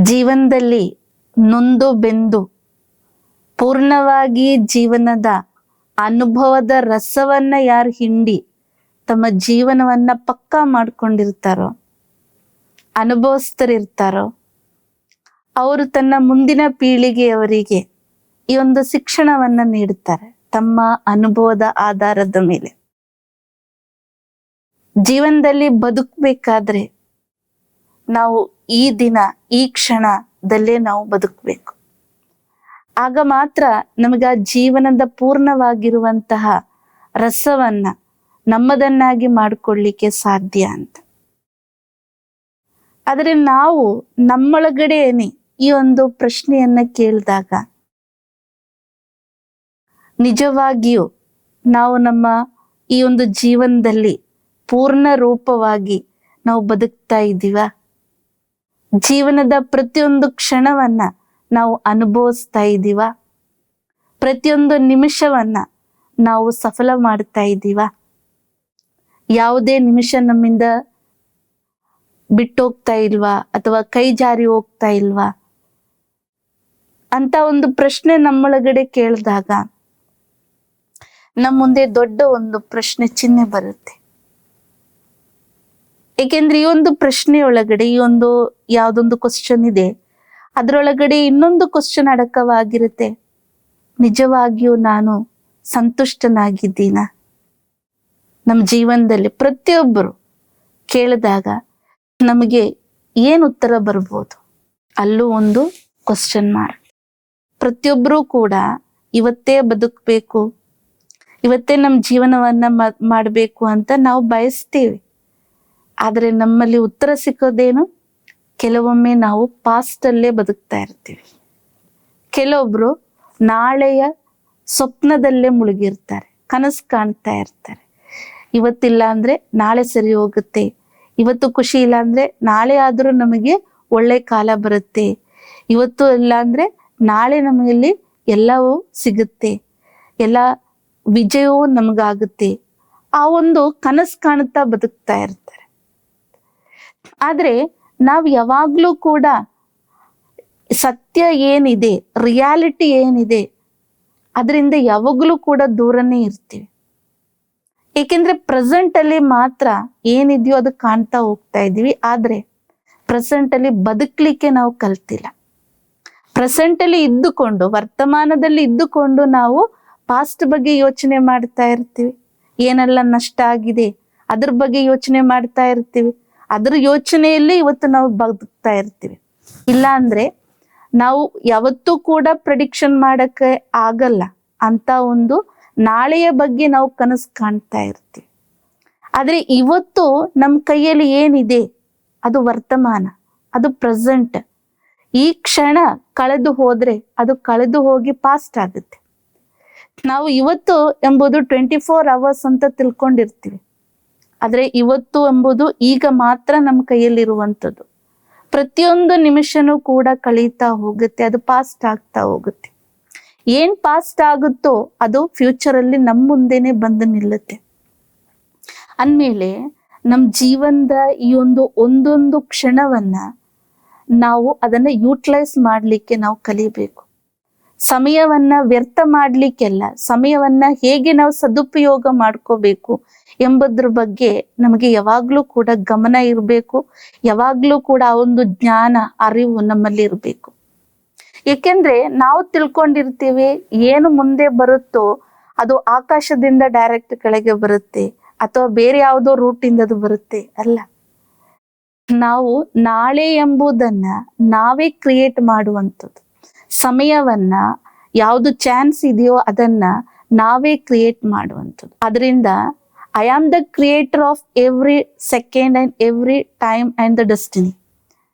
ಜೀವನದಲ್ಲಿ ನೊಂದು ಬೆಂದು ಪೂರ್ಣವಾಗಿ ಜೀವನದ ಅನುಭವದ ರಸವನ್ನ ಯಾರು ಹಿಂಡಿ ತಮ್ಮ ಜೀವನವನ್ನ ಪಕ್ಕಾ ಮಾಡ್ಕೊಂಡಿರ್ತಾರೋ, ಅನುಭವಸ್ಥರಿರ್ತಾರೋ, ಅವರು ತನ್ನ ಮುಂದಿನ ಪೀಳಿಗೆಯವರಿಗೆ ಈ ಒಂದು ಶಿಕ್ಷಣವನ್ನ ನೀಡುತ್ತಾರೆ ತಮ್ಮ ಅನುಭವದ ಆಧಾರದ ಮೇಲೆ. ಜೀವನದಲ್ಲಿ ಬದುಕಬೇಕಾದ್ರೆ ನಾವು ಈ ದಿನ ಈ ಕ್ಷಣದಲ್ಲೇ ನಾವು ಬದುಕಬೇಕು. ಆಗ ಮಾತ್ರ ನಮಗೆ ಆ ಜೀವನದ ಪೂರ್ಣವಾಗಿರುವಂತಹ ರಸವನ್ನ ನಮ್ಮದನ್ನಾಗಿ ಮಾಡಿಕೊಳ್ಳಿಕ್ಕೆ ಸಾಧ್ಯ ಅಂತ. ಆದರೆ ನಾವು ನಮ್ಮೊಳಗಡೆನೆ ಈ ಒಂದು ಪ್ರಶ್ನೆಯನ್ನ ಕೇಳಿದಾಗ ನಿಜವಾಗಿಯೂ ನಾವು ನಮ್ಮ ಈ ಒಂದು ಜೀವನದಲ್ಲಿ ಪೂರ್ಣ ರೂಪವಾಗಿ ನಾವು ಬದುಕ್ತಾ ಇದ್ದೀವ? ಜೀವನದ ಪ್ರತಿಯೊಂದು ಕ್ಷಣವನ್ನ ನಾವು ಅನುಭವಿಸ್ತಾ ಇದ್ದೀವ? ಪ್ರತಿಯೊಂದು ನಿಮಿಷವನ್ನ ನಾವು ಸಫಲ ಮಾಡ್ತಾ ಇದ್ದೀವ? ಯಾವುದೇ ನಿಮಿಷ ನಮ್ಮಿಂದ ಬಿಟ್ಟೋಗ್ತಾ ಇಲ್ವಾ ಅಥವಾ ಕೈ ಜಾರಿ ಹೋಗ್ತಾ ಇಲ್ವಾ ಅಂತ ಒಂದು ಪ್ರಶ್ನೆ ನಮ್ಮೊಳಗಡೆ ಕೇಳಿದಾಗ ನಮ್ಮ ಮುಂದೆ ದೊಡ್ಡ ಒಂದು ಪ್ರಶ್ನೆ ಚಿಹ್ನೆ ಬರುತ್ತೆ. ಏಕೆಂದ್ರೆ ಈ ಒಂದು ಪ್ರಶ್ನೆ ಒಳಗಡೆ ಈ ಒಂದು ಯಾವ್ದೊಂದು ಕ್ವಶನ್ ಇದೆ, ಅದರೊಳಗಡೆ ಇನ್ನೊಂದು ಕ್ವಶನ್ ಅಡಕವಾಗಿರುತ್ತೆ. ನಿಜವಾಗಿಯೂ ನಾನು ಸಂತುಷ್ಟನಾಗಿದ್ದೀನ? ನಮ್ಮ ಜೀವನದಲ್ಲಿ ಪ್ರತಿಯೊಬ್ಬರು ಕೇಳಿದಾಗ ನಮಗೆ ಏನು ಉತ್ತರ ಬರ್ಬೋದು? ಅಲ್ಲೂ ಒಂದು ಕ್ವಶನ್ ಮಾರ್ಕ್. ಪ್ರತಿಯೊಬ್ಬರೂ ಕೂಡ ಇವತ್ತೇ ಬದುಕಬೇಕು, ಇವತ್ತೇ ನಮ್ಮ ಜೀವನವನ್ನ ಮಾಡಬೇಕು ಅಂತ ನಾವು ಬಯಸ್ತೀವಿ. ಆದ್ರೆ ನಮ್ಮಲ್ಲಿ ಉತ್ತರ ಸಿಕ್ಕೋದೇನು? ಕೆಲವೊಮ್ಮೆ ನಾವು ಪಾಸ್ಟ್ ಅಲ್ಲೇ ಬದುಕ್ತಾ ಇರ್ತೀವಿ. ಕೆಲವೊಬ್ರು ನಾಳೆಯ ಸ್ವಪ್ನದಲ್ಲೇ ಮುಳುಗಿರ್ತಾರೆ, ಕನಸು ಕಾಣ್ತಾ ಇರ್ತಾರೆ. ಇವತ್ತಿಲ್ಲ ಅಂದ್ರೆ ನಾಳೆ ಸರಿ ಹೋಗುತ್ತೆ, ಇವತ್ತು ಖುಷಿ ಇಲ್ಲ ಅಂದ್ರೆ ನಾಳೆ ಆದ್ರೂ ನಮಗೆ ಒಳ್ಳೆ ಕಾಲ ಬರುತ್ತೆ, ಇವತ್ತು ಇಲ್ಲ ಅಂದ್ರೆ ನಾಳೆ ನಮಗಲ್ಲಿ ಎಲ್ಲವೂ ಸಿಗುತ್ತೆ, ಎಲ್ಲ ವಿಜಯವೂ ನಮಗಾಗುತ್ತೆ. ಆ ಒಂದು ಕನಸು ಕಾಣುತ್ತಾ ಬದುಕ್ತಾ ಇರ್ತಾರೆ. ಆದ್ರೆ ನಾವು ಯಾವಾಗ್ಲೂ ಕೂಡ ಸತ್ಯ ಏನಿದೆ, ರಿಯಾಲಿಟಿ ಏನಿದೆ, ಅದರಿಂದ ಯಾವಾಗ್ಲೂ ಕೂಡ ದೂರನೇ ಇರ್ತೀವಿ. ಏಕೆಂದ್ರೆ ಪ್ರೆಸೆಂಟ್ ಅಲ್ಲಿ ಮಾತ್ರ ಏನಿದೆಯೋ ಅದು ಕಾಣ್ತಾ ಹೋಗ್ತಾ ಇದೀವಿ. ಆದ್ರೆ ಪ್ರೆಸೆಂಟ್ ಅಲ್ಲಿ ಬದುಕಲಿಕ್ಕೆ ನಾವು ಕಲ್ತಿಲ್ಲ. ಪ್ರೆಸೆಂಟ್ ಅಲ್ಲಿ ಇದ್ದುಕೊಂಡು, ವರ್ತಮಾನದಲ್ಲಿ ಇದ್ದುಕೊಂಡು ನಾವು ಪಾಸ್ಟ್ ಬಗ್ಗೆ ಯೋಚನೆ ಮಾಡ್ತಾ ಇರ್ತೀವಿ. ಏನೆಲ್ಲ ನಷ್ಟ ಆಗಿದೆ ಅದ್ರ ಬಗ್ಗೆ ಯೋಚನೆ ಮಾಡ್ತಾ ಇರ್ತೀವಿ. ಅದ್ರ ಯೋಚನೆಯಲ್ಲಿ ಇವತ್ತು ನಾವು ಬದುಕ್ತಾ ಇರ್ತೀವಿ. ಇಲ್ಲ ಅಂದ್ರೆ ನಾವು ಯಾವತ್ತೂ ಕೂಡ ಪ್ರೆಡಿಕ್ಷನ್ ಮಾಡಕ್ಕೆ ಆಗಲ್ಲ ಅಂತ ಒಂದು ನಾಳೆಯ ಬಗ್ಗೆ ನಾವು ಕನಸು ಕಾಣ್ತಾ ಇರ್ತೀವಿ. ಆದ್ರೆ ಇವತ್ತು ನಮ್ಮ ಕೈಯಲ್ಲಿ ಏನಿದೆ ಅದು ವರ್ತಮಾನ, ಅದು ಪ್ರೆಸೆಂಟ್. ಈ ಕ್ಷಣ ಕಳೆದು ಹೋದ್ರೆ ಅದು ಕಳೆದು ಹೋಗಿ ಪಾಸ್ಟ್ ಆಗುತ್ತೆ. ನಾವು ಇವತ್ತು ಎಂಬುದು 24 hours ಅಂತ ತಿಳ್ಕೊಂಡಿರ್ತೀವಿ. ಆದ್ರೆ ಇವತ್ತು ಎಂಬುದು ಈಗ ಮಾತ್ರ ನಮ್ಮ ಕೈಯಲ್ಲಿರುವಂಥದ್ದು. ಪ್ರತಿಯೊಂದು ನಿಮಿಷನೂ ಕೂಡ ಕಳೀತಾ ಹೋಗುತ್ತೆ, ಅದು ಪಾಸ್ಟ್ ಆಗ್ತಾ ಹೋಗುತ್ತೆ. ಏನ್ ಪಾಸ್ಟ್ ಆಗುತ್ತೋ ಅದು ಫ್ಯೂಚರ್ ಅಲ್ಲಿ ನಮ್ಮ ಮುಂದೆನೆ ಬಂದು ನಿಲ್ಲುತ್ತೆ. ಅಂದ್ಮೇಲೆ ನಮ್ಮ ಜೀವನದ ಈ ಒಂದೊಂದು ಕ್ಷಣವನ್ನ ನಾವು ಅದನ್ನ ಯೂಟಿಲೈಸ್ ಮಾಡ್ಲಿಕ್ಕೆ ನಾವು ಕಲಿಬೇಕು. ಸಮಯವನ್ನ ವ್ಯರ್ಥ ಮಾಡ್ಲಿಕ್ಕೆಲ್ಲ, ಸಮಯವನ್ನ ಹೇಗೆ ನಾವು ಸದುಪಯೋಗ ಮಾಡ್ಕೋಬೇಕು ಎಂಬುದ್ರ ಬಗ್ಗೆ ನಮಗೆ ಯಾವಾಗ್ಲೂ ಕೂಡ ಗಮನ ಇರಬೇಕು. ಯಾವಾಗ್ಲೂ ಕೂಡ ಆ ಒಂದು ಜ್ಞಾನ, ಅರಿವು ನಮ್ಮಲ್ಲಿ ಇರಬೇಕು. ಏಕೆಂದ್ರೆ ನಾವು ತಿಳ್ಕೊಂಡಿರ್ತೀವಿ ಏನು ಮುಂದೆ ಬರುತ್ತೋ ಅದು ಆಕಾಶದಿಂದ ಡೈರೆಕ್ಟ್ ಕೆಳಗೆ ಬರುತ್ತೆ ಅಥವಾ ಬೇರೆ ಯಾವುದೋ ರೂಟ್ ಇಂದ ಅದು ಬರುತ್ತೆ ಅಲ್ಲ. ನಾವು ನಾಳೆ ಎಂಬುದನ್ನ ನಾವೇ ಕ್ರಿಯೇಟ್ ಮಾಡುವಂಥದ್ದು. ಸಮಯವನ್ನ ಯಾವುದು ಚಾನ್ಸ್ ಇದೆಯೋ ಅದನ್ನ ನಾವೇ ಕ್ರಿಯೇಟ್ ಮಾಡುವಂಥದ್ದು. ಅದರಿಂದ I am the creator of every second and every time and the destiny.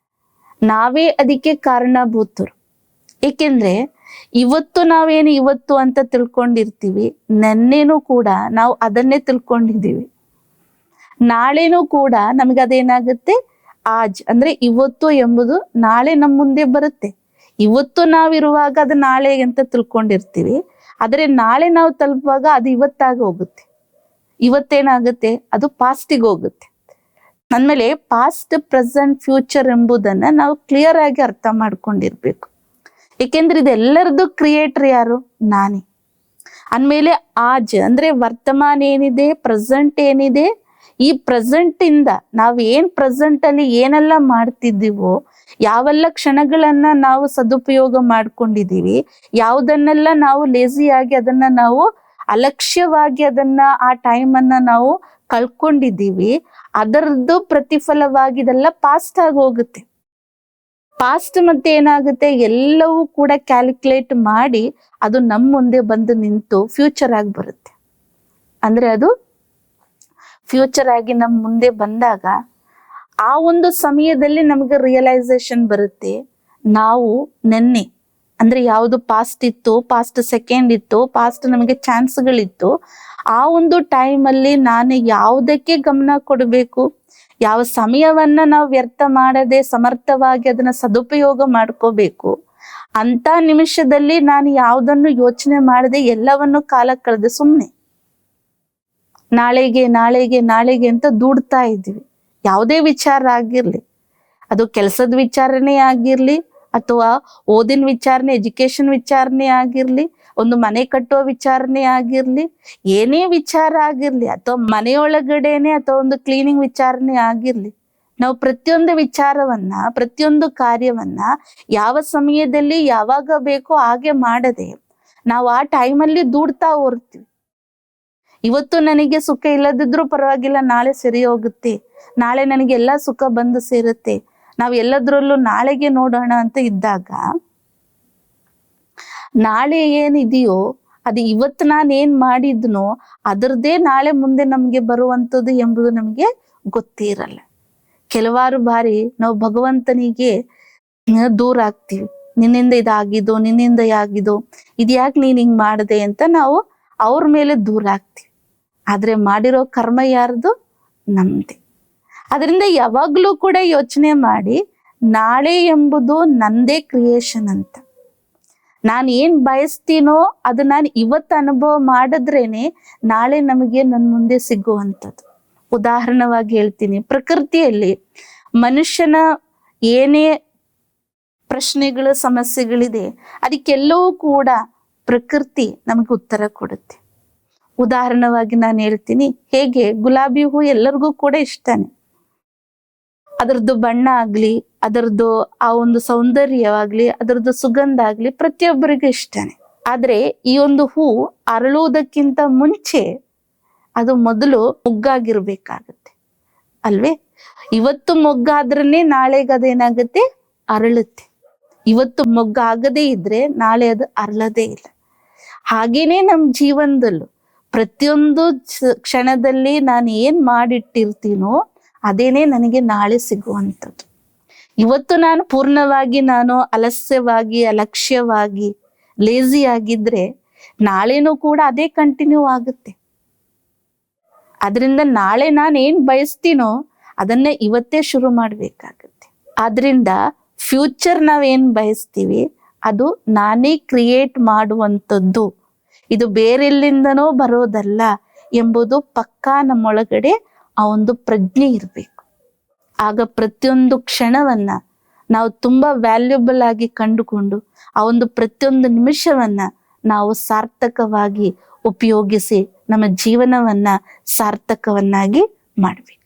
ನಾವೇ ಅದಕ್ಕೆ ಕಾರಣಭೂತರು. ಏಕೆಂದ್ರೆ ಇವತ್ತು ನಾವೇನು ಇವತ್ತು ಅಂತ ತಿಳ್ಕೊಂಡಿರ್ತೀವಿ, ನೆನ್ನೆನೂ ಕೂಡ ನಾವು ಅದನ್ನೇ ತಿಳ್ಕೊಂಡಿದ್ದೀವಿ. ನಾಳೆನೂ ಕೂಡ ನಮ್ಗೆ ಅದೇನಾಗುತ್ತೆ, ಆಜ್ ಅಂದ್ರೆ ಇವತ್ತು ಎಂಬುದು ನಾಳೆ ನಮ್ಮ ಮುಂದೆ ಬರುತ್ತೆ. ಇವತ್ತು ನಾವಿರುವಾಗ ಅದು ನಾಳೆ ಅಂತ ತಿಳ್ಕೊಂಡಿರ್ತೀವಿ. ಆದ್ರೆ ನಾಳೆ ನಾವು ತಲುಪುವಾಗ ಅದು ಇವತ್ತಾಗಿ ಹೋಗುತ್ತೆ. ಇವತ್ತೇನಾಗುತ್ತೆ, ಅದು ಪಾಸ್ಟಿಗೆ ಹೋಗುತ್ತೆ. ಅಂದ್ಮೇಲೆ ಪಾಸ್ಟ್, ಪ್ರೆಸೆಂಟ್, ಫ್ಯೂಚರ್ ಎಂಬುದನ್ನ ನಾವು ಕ್ಲಿಯರ್ ಆಗಿ ಅರ್ಥ ಮಾಡ್ಕೊಂಡಿರ್ಬೇಕು. ಏಕೆಂದ್ರೆ ಇದೆಲ್ಲರದ್ದು ಕ್ರಿಯೇಟರ್ ಯಾರು? ನಾನೇ. ಅಂದ್ಮೇಲೆ ಆಜ್ ಅಂದ್ರೆ ವರ್ತಮಾನ ಏನಿದೆ, ಪ್ರೆಸೆಂಟ್ ಏನಿದೆ, ಈ ಪ್ರೆಸೆಂಟ್ ಇಂದ ನಾವು ಏನ್ ಪ್ರೆಸೆಂಟ್ ಅಲ್ಲಿ ಏನೆಲ್ಲ ಮಾಡ್ತಿದ್ದೀವೋ, ಯಾವೆಲ್ಲ ಕ್ಷಣಗಳನ್ನ ನಾವು ಸದುಪಯೋಗ ಮಾಡ್ಕೊಂಡಿದೀವಿ, ಯಾವುದನ್ನೆಲ್ಲ ನಾವು ಲೇಸಿಯಾಗಿ ಅದನ್ನ ನಾವು ಅಲಕ್ಷ್ಯವಾಗಿ ಅದನ್ನ ಆ ಟೈಮ್ ಅನ್ನ ನಾವು ಕಳ್ಕೊಂಡಿದ್ದೀವಿ, ಅದರದ್ದು ಪ್ರತಿಫಲವಾಗಿ ಇದೆಲ್ಲ ಪಾಸ್ಟ್ ಆಗಿ ಹೋಗುತ್ತೆ. ಪಾಸ್ಟ್ ಮತ್ತೆ ಏನಾಗುತ್ತೆ, ಎಲ್ಲವೂ ಕೂಡ ಕ್ಯಾಲ್ಕುಲೇಟ್ ಮಾಡಿ ಅದು ನಮ್ಮ ಮುಂದೆ ಬಂದು ನಿಂತು ಫ್ಯೂಚರ್ ಆಗಿ ಬರುತ್ತೆ. ಅಂದ್ರೆ ಅದು ಫ್ಯೂಚರ್ ಆಗಿ ನಮ್ಮ ಮುಂದೆ ಬಂದಾಗ ಆ ಒಂದು ಸಮಯದಲ್ಲಿ ನಮಗೆ ರಿಯಲೈಸೇಷನ್ ಬರುತ್ತೆ, ನಾವು ನೆನ್ನೆ ಅಂದ್ರೆ ಯಾವುದು ಪಾಸ್ಟ್ ಇತ್ತು, ಪಾಸ್ಟ್ ಸೆಕೆಂಡ್ ಇತ್ತು, ಪಾಸ್ಟ್ ನಮಗೆ ಚಾನ್ಸ್ಗಳಿತ್ತು, ಆ ಒಂದು ಟೈಮಲ್ಲಿ ನಾನು ಯಾವುದಕ್ಕೆ ಗಮನ ಕೊಡಬೇಕು, ಯಾವ ಸಮಯವನ್ನ ನಾವು ವ್ಯರ್ಥ ಮಾಡದೆ ಸಮರ್ಥವಾಗಿ ಅದನ್ನ ಸದುಪಯೋಗ ಮಾಡ್ಕೋಬೇಕು, ಅಂತ ನಿಮಿಷದಲ್ಲಿ ನಾನು ಯಾವುದನ್ನು ಯೋಚನೆ ಮಾಡದೆ ಎಲ್ಲವನ್ನು ಕಾಲ ಕಳೆದೆ ಸುಮ್ಮನೆ ನಾಳೆಗೆ ನಾಳೆಗೆ ನಾಳೆಗೆ ಅಂತ ದೂಡ್ತಾ ಇದ್ವಿ. ಯಾವುದೇ ವಿಚಾರ ಆಗಿರ್ಲಿ, ಅದು ಕೆಲಸದ ವಿಚಾರನೇ ಆಗಿರ್ಲಿ, ಅಥವಾ ಓದಿನ ವಿಚಾರಣೆ, ಎಜುಕೇಶನ್ ವಿಚಾರಣೆ ಆಗಿರ್ಲಿ, ಒಂದು ಮನೆ ಕಟ್ಟುವ ವಿಚಾರಣೆ ಆಗಿರ್ಲಿ, ಏನೇ ವಿಚಾರ ಆಗಿರ್ಲಿ, ಅಥವಾ ಮನೆಯೊಳಗಡೆನೆ ಅಥವಾ ಒಂದು ಕ್ಲೀನಿಂಗ್ ವಿಚಾರಣೆ ಆಗಿರ್ಲಿ, ನಾವು ಪ್ರತಿಯೊಂದು ವಿಚಾರವನ್ನ, ಪ್ರತಿಯೊಂದು ಕಾರ್ಯವನ್ನ ಯಾವ ಸಮಯದಲ್ಲಿ ಯಾವಾಗ ಬೇಕೋ ಹಾಗೆ ಮಾಡದೆ ನಾವು ಆ ಟೈಮಲ್ಲಿ ದೂಡ್ತಾ ಹೋಗ್ತೀವಿ. ಇವತ್ತು ನನಗೆ ಸುಖ ಇಲ್ಲದಿದ್ರೂ ಪರವಾಗಿಲ್ಲ, ನಾಳೆ ಸರಿ ಹೋಗುತ್ತೆ, ನಾಳೆ ನನಗೆ ಎಲ್ಲಾ ಸುಖ ಬಂದು ಸೇರುತ್ತೆ, ನಾವ್ ಎಲ್ಲದ್ರಲ್ಲೂ ನಾಳೆಗೆ ನೋಡೋಣ ಅಂತ ಇದ್ದಾಗ, ನಾಳೆ ಏನಿದೆಯೋ ಅದು ಇವತ್ತು ನಾನು ಏನ್ ಮಾಡಿದ್ನೋ ಅದರದ್ದೇ ನಾಳೆ ಮುಂದೆ ನಮ್ಗೆ ಬರುವಂಥದ್ದು ಎಂಬುದು ನಮಗೆ ಗೊತ್ತೇ ಇರಲ್ಲ. ಕೆಲವಾರು ಬಾರಿ ನಾವು ಭಗವಂತನಿಗೆ ದೂರ ಆಗ್ತೀವಿ. ನಿನ್ನಿಂದ ಇದಾಗಿದ್ದು, ನಿನ್ನಿಂದ ಆಗಿದ್ದು, ಇದ್ಯಾಕೆ ನೀನ್ ಹಿಂಗ್ ಮಾಡಿದೆ ಅಂತ ನಾವು ಅವ್ರ ಮೇಲೆ ದೂರ ಆಗ್ತೀವಿ. ಆದ್ರೆ ಮಾಡಿರೋ ಕರ್ಮ ಯಾರ್ದು? ನಮ್ದೆ. ಅದರಿಂದ ಯಾವಾಗ್ಲೂ ಕೂಡ ಯೋಚನೆ ಮಾಡಿ, ನಾಳೆ ಎಂಬುದು ನಂದೇ ಕ್ರಿಯೇಷನ್ ಅಂತ. ನಾನು ಏನ್ ಬಯಸ್ತೀನೋ ಅದು ನಾನು ಇವತ್ತು ಅನುಭವ ಮಾಡಿದ್ರೇನೆ ನಾಳೆ ನಮಗೆ ನನ್ನ ಮುಂದೆ ಸಿಗುವಂಥದ್ದು. ಉದಾಹರಣವಾಗಿ ಹೇಳ್ತೀನಿ, ಪ್ರಕೃತಿಯಲ್ಲಿ ಮನುಷ್ಯನ ಏನೇ ಪ್ರಶ್ನೆಗಳು, ಸಮಸ್ಯೆಗಳಿದೆ, ಅದಕ್ಕೆಲ್ಲವೂ ಕೂಡ ಪ್ರಕೃತಿ ನಮಗೆ ಉತ್ತರ ಕೊಡುತ್ತೆ. ಉದಾಹರಣವಾಗಿ ನಾನು ಹೇಳ್ತೀನಿ, ಹೇಗೆ ಗುಲಾಬಿ ಹೂ ಎಲ್ಲರಿಗೂ ಕೂಡ ಇಷ್ಟನೇ, ಅದರದ್ದು ಬಣ್ಣ ಆಗ್ಲಿ, ಅದರದ್ದು ಆ ಒಂದು ಸೌಂದರ್ಯವಾಗ್ಲಿ, ಅದರದ್ದು ಸುಗಂಧ ಆಗ್ಲಿ ಪ್ರತಿಯೊಬ್ಬರಿಗೂ ಇಷ್ಟನೇ. ಆದ್ರೆ ಈ ಒಂದು ಹೂ ಅರಳುವುದಕ್ಕಿಂತ ಮುಂಚೆ ಅದು ಮೊದಲು ಮೊಗ್ಗಾಗಿರ್ಬೇಕಾಗತ್ತೆ ಅಲ್ವೇ? ಇವತ್ತು ಮೊಗ್ಗಾದ್ರನೆ ನಾಳೆಗೆ ಅದೇನಾಗುತ್ತೆ, ಅರಳುತ್ತೆ. ಇವತ್ತು ಮೊಗ್ಗಾಗದೇ ಇದ್ರೆ ನಾಳೆ ಅದು ಅರಳದೇ ಇಲ್ಲ. ಹಾಗೇನೆ ನಮ್ಮ ಜೀವನದಲ್ಲೂ ಪ್ರತಿಯೊಂದು ಕ್ಷಣದಲ್ಲಿ ನಾನು ಏನ್ ಮಾಡಿಟ್ಟಿರ್ತೀನೋ ಅದೇನೆ ನನಗೆ ನಾಳೆ ಸಿಗುವಂಥದ್ದು. ಇವತ್ತು ನಾನು ಪೂರ್ಣವಾಗಿ ನಾನು ಅಲಸ್ಯವಾಗಿ, ಅಲಕ್ಷ್ಯವಾಗಿ, ಲೇಜಿ ಆಗಿದ್ರೆ ನಾಳೆನೂ ಕೂಡ ಅದೇ ಕಂಟಿನ್ಯೂ ಆಗುತ್ತೆ. ಅದರಿಂದ ನಾಳೆ ನಾನು ಏನ್ ಬಯಸ್ತೀನೋ ಅದನ್ನ ಇವತ್ತೇ ಶುರು ಮಾಡ್ಬೇಕಾಗತ್ತೆ. ಆದ್ರಿಂದ ಫ್ಯೂಚರ್ ನಾವೇನ್ ಬಯಸ್ತೀವಿ ಅದು ನಾನೇ ಕ್ರಿಯೇಟ್ ಮಾಡುವಂಥದ್ದು, ಇದು ಬೇರೆಲ್ಲಿಂದನೋ ಬರೋದಲ್ಲ ಎಂಬುದು ಪಕ್ಕಾ ನಮ್ಮೊಳಗಡೆ ಆ ಒಂದು ಪ್ರಜ್ಞೆ ಇರಬೇಕು. ಆಗ ಪ್ರತಿಯೊಂದು ಕ್ಷಣವನ್ನ ನಾವು ತುಂಬಾ ವ್ಯಾಲ್ಯೂಬಲ್ ಆಗಿ ಕಂಡುಕೊಂಡು ಆ ಒಂದು ಪ್ರತಿಯೊಂದು ನಿಮಿಷವನ್ನ ನಾವು ಸಾರ್ಥಕವಾಗಿ ಉಪಯೋಗಿಸಿ ನಮ್ಮ ಜೀವನವನ್ನ ಸಾರ್ಥಕವನ್ನಾಗಿ ಮಾಡ್ಬೇಕು.